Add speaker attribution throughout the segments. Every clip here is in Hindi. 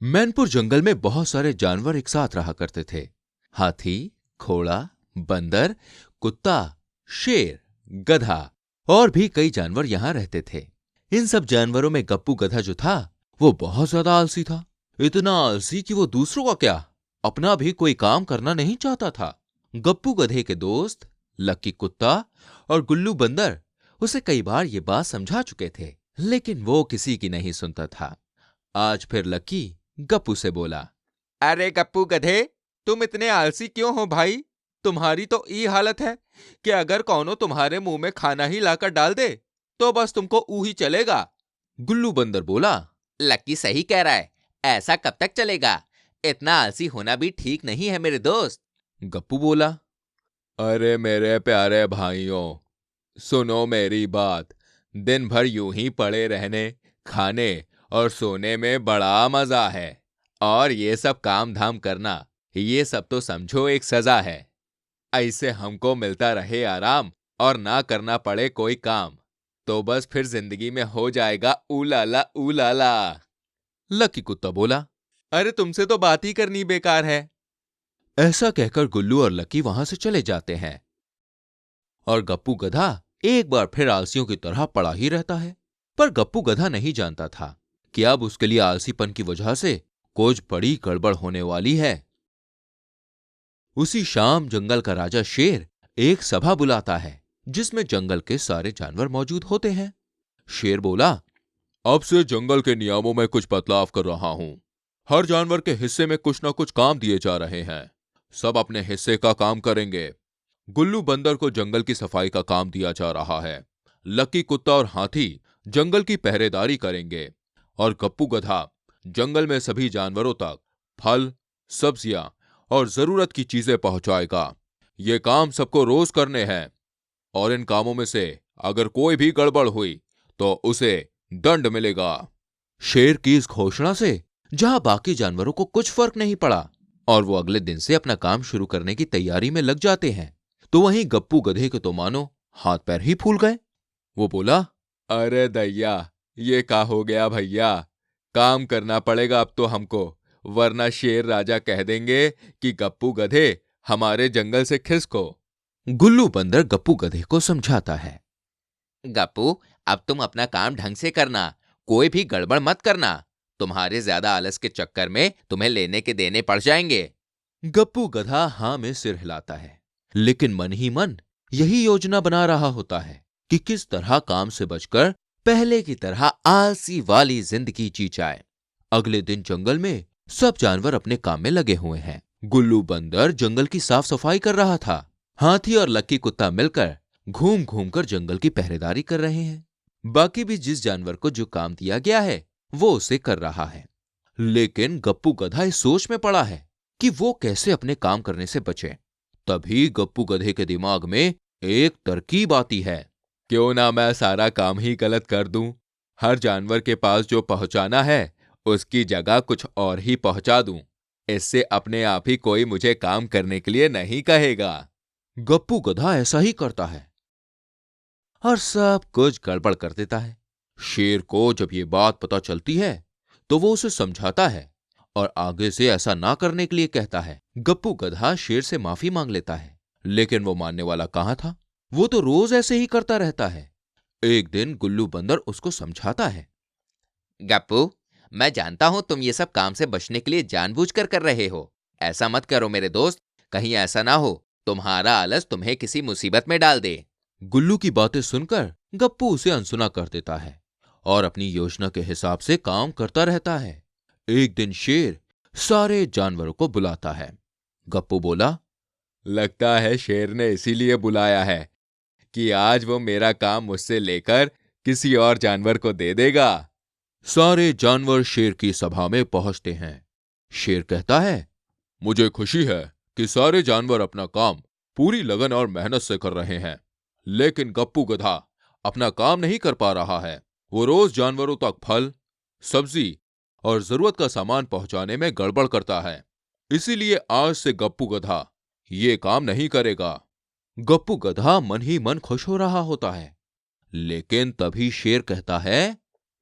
Speaker 1: मैनपुर जंगल में बहुत सारे जानवर एक साथ रहा करते थे। हाथी, घोड़ा, बंदर, कुत्ता, शेर, गधा और भी कई जानवर यहां रहते थे। इन सब जानवरों में गप्पू गधा जो था वो बहुत ज्यादा आलसी था। इतना आलसी कि वो दूसरों का क्या, अपना भी कोई काम करना नहीं चाहता था। गप्पू गधे के दोस्त लक्की कुत्ता और गुल्लू बंदर उसे कई बार ये बात समझा चुके थे, लेकिन वो किसी की नहीं सुनता था। आज फिर लक्की गप्पू से बोला,
Speaker 2: अरे गप्पू गधे, तुम इतने आलसी क्यों हो भाई? तुम्हारी तो ई हालत है कि अगर कौनो तुम्हारे मुंह में खाना ही लाकर डाल दे तो बस तुमको ऊ ही चलेगा।
Speaker 1: गुल्लू बंदर बोला,
Speaker 2: लक्की सही कह रहा है, ऐसा कब तक चलेगा? इतना आलसी होना भी ठीक नहीं है मेरे दोस्त।
Speaker 1: गप्पू बोला, अरे मेरे प्यारे भाइयों, सुनो मेरी बात। दिन भर यूं ही पड़े रहने, खाने और सोने में बड़ा मजा है। और ये सब काम धाम करना, ये सब तो समझो एक सजा है। ऐसे हमको मिलता रहे आराम और ना करना पड़े कोई काम, तो बस फिर जिंदगी में हो जाएगा ऊलाला ऊलाला। लकी कुत्ता बोला,
Speaker 2: अरे तुमसे तो बात ही करनी बेकार है।
Speaker 1: ऐसा कहकर गुल्लू और लकी वहां से चले जाते हैं और गप्पू गधा एक बार फिर आलसियों की तरह पड़ा ही रहता है। पर गप्पू गधा नहीं जानता था कि अब उसके लिए आलसीपन की वजह से कुछ बड़ी गड़बड़ होने वाली है। उसी शाम जंगल का राजा शेर एक सभा बुलाता है जिसमें जंगल के सारे जानवर मौजूद होते हैं। शेर बोला, अब से जंगल के नियमों में कुछ बदलाव कर रहा हूं। हर जानवर के हिस्से में कुछ ना कुछ काम दिए जा रहे हैं। सब अपने हिस्से का काम करेंगे। गुल्लू बंदर को जंगल की सफाई का काम दिया जा रहा है। लकी कुत्ता और हाथी जंगल की पहरेदारी करेंगे और गप्पू गधा जंगल में सभी जानवरों तक फल, सब्जियां और जरूरत की चीजें पहुंचाएगा। ये काम सबको रोज करने हैं और इन कामों में से अगर कोई भी गड़बड़ हुई तो उसे दंड मिलेगा। शेर की इस घोषणा से जहां बाकी जानवरों को कुछ फर्क नहीं पड़ा और वो अगले दिन से अपना काम शुरू करने की तैयारी में लग जाते हैं, तो वहीं गप्पू गधे के तो मानो हाथ पैर ही फूल गए। वो बोला, अरे दैया, ये क्या हो गया भैया? काम करना पड़ेगा अब तो हमको, वरना शेर राजा कह देंगे कि गप्पू गधे हमारे जंगल से खिसको। गुल्लू बंदर गप्पू गधे को समझाता है,
Speaker 2: गप्पू, अब तुम अपना काम ढंग से करना, कोई भी गड़बड़ मत करना। तुम्हारे ज्यादा आलस के चक्कर में तुम्हें लेने के देने पड़ जाएंगे।
Speaker 1: गप्पू गधा हां में सिर हिलाता है, लेकिन मन ही मन यही योजना बना रहा होता है कि किस तरह काम से बचकर पहले की तरह आलसी वाली जिंदगी जी जाए। अगले दिन जंगल में सब जानवर अपने काम में लगे हुए हैं। गुल्लू बंदर जंगल की साफ सफाई कर रहा था। हाथी और लक्की कुत्ता मिलकर घूम घूम कर जंगल की पहरेदारी कर रहे हैं। बाकी भी जिस जानवर को जो काम दिया गया है वो उसे कर रहा है। लेकिन गप्पू गधा इस सोच में पड़ा है कि वो कैसे अपने काम करने से बचे। तभी गप्पू गधे के दिमाग में एक तरकीब आती है, क्यों ना मैं सारा काम ही गलत कर दूं। हर जानवर के पास जो पहुंचाना है उसकी जगह कुछ और ही पहुंचा दूं। इससे अपने आप ही कोई मुझे काम करने के लिए नहीं कहेगा। गप्पू गधा ऐसा ही करता है और सब कुछ गड़बड़ कर देता है। शेर को जब ये बात पता चलती है तो वो उसे समझाता है और आगे से ऐसा ना करने के लिए कहता है। गप्पू गधा शेर से माफी मांग लेता है, लेकिन वो मानने वाला कहां था। वो तो रोज ऐसे ही करता रहता है। एक दिन गुल्लू बंदर उसको समझाता है,
Speaker 2: गप्पू, मैं जानता हूं तुम ये सब काम से बचने के लिए जानबूझकर कर रहे हो। ऐसा मत करो मेरे दोस्त, कहीं ऐसा ना हो तुम्हारा आलस तुम्हें किसी मुसीबत में डाल दे।
Speaker 1: गुल्लू की बातें सुनकर गप्पू उसे अनसुना कर देता है और अपनी योजना के हिसाब से काम करता रहता है। एक दिन शेर सारे जानवरों को बुलाता है। गप्पू बोला, लगता है शेर ने इसीलिए बुलाया है कि आज वो मेरा काम मुझसे लेकर किसी और जानवर को दे देगा। सारे जानवर शेर की सभा में पहुंचते हैं। शेर कहता है, मुझे खुशी है कि सारे जानवर अपना काम पूरी लगन और मेहनत से कर रहे हैं, लेकिन गप्पू गधा अपना काम नहीं कर पा रहा है। वो रोज जानवरों तक फल, सब्जी और जरूरत का सामान पहुंचाने में गड़बड़ करता है। इसीलिए आज से गप्पू गधा ये काम नहीं करेगा। गप्पू गधा मन ही मन खुश हो रहा होता है, लेकिन तभी शेर कहता है,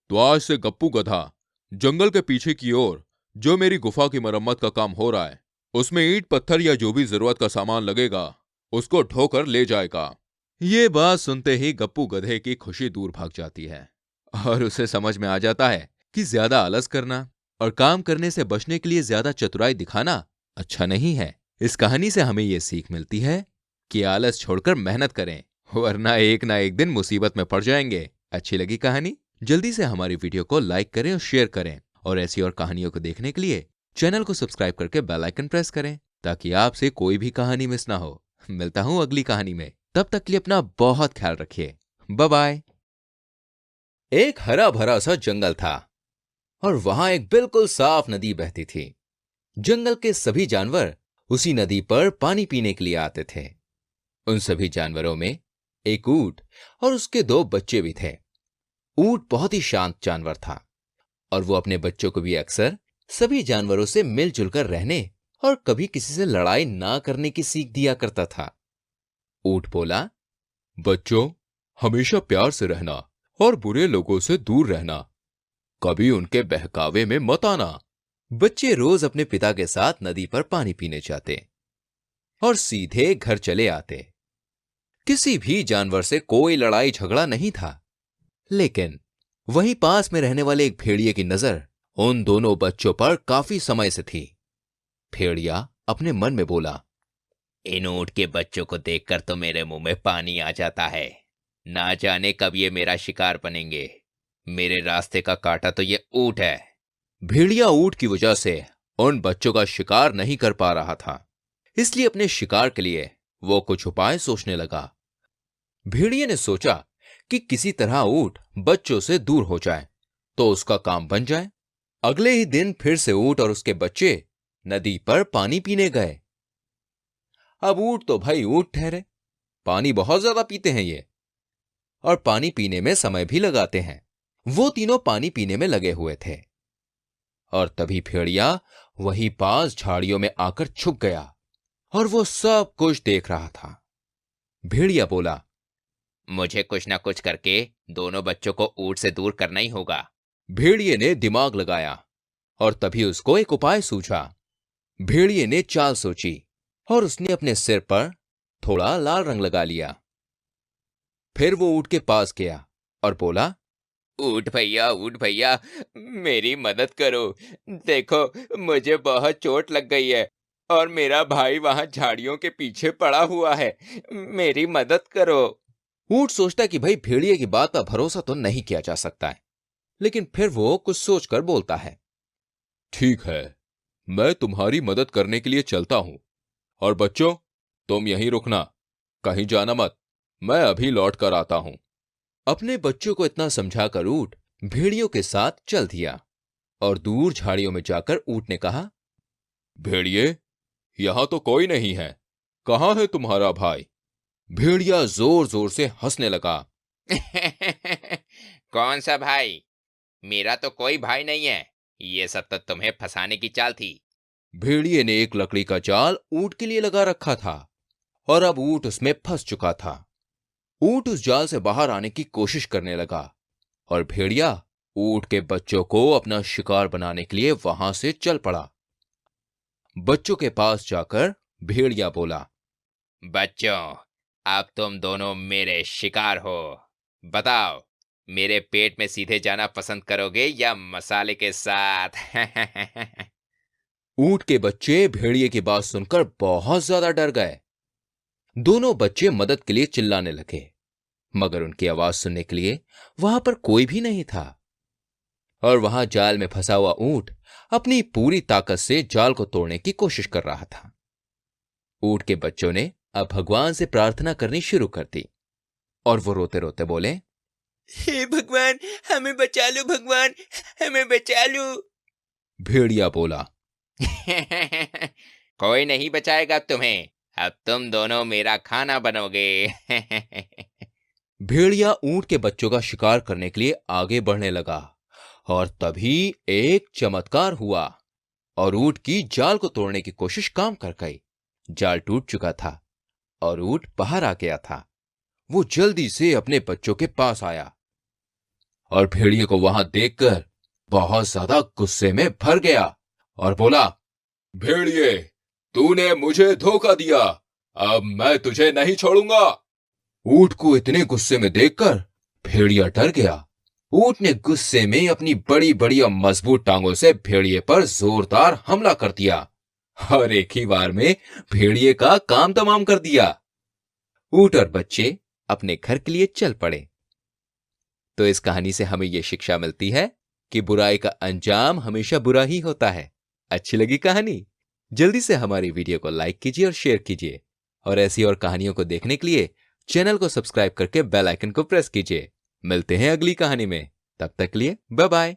Speaker 1: तो आज से गप्पू गधा जंगल के पीछे की ओर जो मेरी गुफा की मरम्मत का काम हो रहा है उसमें ईंट पत्थर या जो भी जरूरत का सामान लगेगा उसको ढोकर ले जाएगा। ये बात सुनते ही गप्पू गधे की खुशी दूर भाग जाती है और उसे समझ में आ जाता है कि ज्यादा आलस करना और काम करने से बचने के लिए ज्यादा चतुराई दिखाना अच्छा नहीं है। इस कहानी से हमें यह सीख मिलती है कि आलस छोड़कर मेहनत करें, वरना एक ना एक दिन मुसीबत में पड़ जाएंगे। अच्छी लगी कहानी? जल्दी से हमारी वीडियो को लाइक करें और शेयर करें और ऐसी और कहानियों को देखने के लिए चैनल को सब्सक्राइब करके बेल आइकन प्रेस करें ताकि आपसे कोई भी कहानी मिस ना हो। मिलता हूं अगली कहानी में, तब तक के लिए अपना बहुत ख्याल रखिए। Bye bye. एक हरा भरा सा जंगल था और वहां एक बिल्कुल साफ नदी बहती थी। जंगल के सभी जानवर उसी नदी पर पानी पीने के लिए आते थे। उन सभी जानवरों में एक ऊंट और उसके दो बच्चे भी थे। ऊंट बहुत ही शांत जानवर था और वो अपने बच्चों को भी अक्सर सभी जानवरों से मिलजुल कर रहने और कभी किसी से लड़ाई ना करने की सीख दिया करता था। ऊंट बोला, बच्चों, हमेशा प्यार से रहना और बुरे लोगों से दूर रहना, कभी उनके बहकावे में मत आना। बच्चे रोज अपने पिता के साथ नदी पर पानी पीने जाते और सीधे घर चले आते। किसी भी जानवर से कोई लड़ाई झगड़ा नहीं था, लेकिन वहीं पास में रहने वाले एक भेड़िए की नजर उन दोनों बच्चों पर काफी समय से थी। भेड़िया अपने मन में बोला, इन ऊंट के बच्चों को देखकर तो मेरे मुंह में पानी आ जाता है। ना जाने कब ये मेरा शिकार बनेंगे। मेरे रास्ते का कांटा तो ये ऊंट है। भेड़िया ऊंट की वजह से उन बच्चों का शिकार नहीं कर पा रहा था, इसलिए अपने शिकार के लिए वो कुछ उपाय सोचने लगा। भेड़िए ने सोचा कि किसी तरह ऊंट बच्चों से दूर हो जाए तो उसका काम बन जाए। अगले ही दिन फिर से ऊंट और उसके बच्चे नदी पर पानी पीने गए। अब ऊंट तो भाई ऊंट ठहरे, पानी बहुत ज्यादा पीते हैं ये और पानी पीने में समय भी लगाते हैं। वो तीनों पानी पीने में लगे हुए थे और तभी भेड़िया वहीं पास झाड़ियों में आकर छुप गया और वो सब कुछ देख रहा था। भेड़िया बोला, मुझे कुछ ना कुछ करके दोनों बच्चों को ऊंट से दूर करना ही होगा। भेड़िए ने दिमाग लगाया और तभी उसको एक उपाय सूझा। भेड़िए ने चाल सोची और उसने अपने सिर पर थोड़ा लाल रंग लगा लिया। फिर वो ऊंट के पास गया और बोला, ऊंट भैया, मेरी मदद करो। देखो, मुझे बहुत चोट लग गई है और मेरा भाई वहां झाड़ियों के पीछे पड़ा हुआ है। मेरी मदद करो। ऊंट सोचता कि भाई भेड़िए की बात पर भरोसा तो नहीं किया जा सकता है, लेकिन फिर वो कुछ सोचकर बोलता है, ठीक है, मैं तुम्हारी मदद करने के लिए चलता हूं और बच्चों, तुम यहीं रुकना, कहीं जाना मत, मैं अभी लौट कर आता हूं। अपने बच्चों को इतना समझाकर ऊंट भेड़ियों के साथ चल दिया और दूर झाड़ियों में जाकर ऊंट ने कहा, भेड़िए, यहां तो कोई नहीं है, कहां है तुम्हारा भाई? भेड़िया जोर जोर से हंसने लगा। कौन सा भाई? मेरा तो कोई भाई नहीं है। ये सब तो तुम्हें फंसाने की चाल थी। भेड़िए ने एक लकड़ी का जाल ऊंट के लिए लगा रखा था और अब ऊंट उसमें फंस चुका था। ऊंट उस जाल से बाहर आने की कोशिश करने लगा और भेड़िया ऊंट के बच्चों को अपना शिकार बनाने के लिए वहां से चल पड़ा। बच्चों के पास जाकर भेड़िया बोला, बच्चों, अब तुम दोनों मेरे शिकार हो। बताओ, मेरे पेट में सीधे जाना पसंद करोगे या मसाले के साथ? ऊंट के बच्चे भेड़िए की बात सुनकर बहुत ज्यादा डर गए। दोनों बच्चे मदद के लिए चिल्लाने लगे, मगर उनकी आवाज सुनने के लिए वहां पर कोई भी नहीं था और वहां जाल में फंसा हुआ ऊंट अपनी पूरी ताकत से जाल को तोड़ने की कोशिश कर रहा था। ऊंट के बच्चों ने अब भगवान से प्रार्थना करनी शुरू कर दी और वो रोते रोते बोले, हे भगवान, हमें बचा लो, भगवान, हमें बचा लो। भेड़िया बोला, कोई नहीं बचाएगा तुम्हें, अब तुम दोनों मेरा खाना बनोगे। भेड़िया ऊंट के बच्चों का शिकार करने के लिए आगे बढ़ने लगा और तभी एक चमत्कार हुआ और ऊंट की जाल को तोड़ने की कोशिश काम कर गई। जाल टूट चुका था और ऊंट बाहर आ गया था। वो जल्दी से अपने बच्चों के पास आया और भेड़िए को वहां देखकर बहुत ज्यादा गुस्से में भर गया और बोला, भेड़िए, तूने मुझे धोखा दिया, अब मैं तुझे नहीं छोड़ूंगा। ऊंट को इतने गुस्से में देखकर भेड़िया डर गया। ऊंट ने गुस्से में अपनी बड़ी बड़ी और मजबूत टांगों से भेड़िए पर जोरदार हमला कर दिया और एक ही बार में भेड़िए का काम तमाम कर दिया। ऊंट और बच्चे अपने घर के लिए चल पड़े। तो इस कहानी से हमें यह शिक्षा मिलती है कि बुराई का अंजाम हमेशा बुरा ही होता है। अच्छी लगी कहानी? जल्दी से हमारी वीडियो को लाइक कीजिए और शेयर कीजिए, और ऐसी और कहानियों को देखने के लिए चैनल को सब्सक्राइब करके बेल आइकन को प्रेस कीजिए। मिलते हैं अगली कहानी में, तब तक के लिए बाय बाय।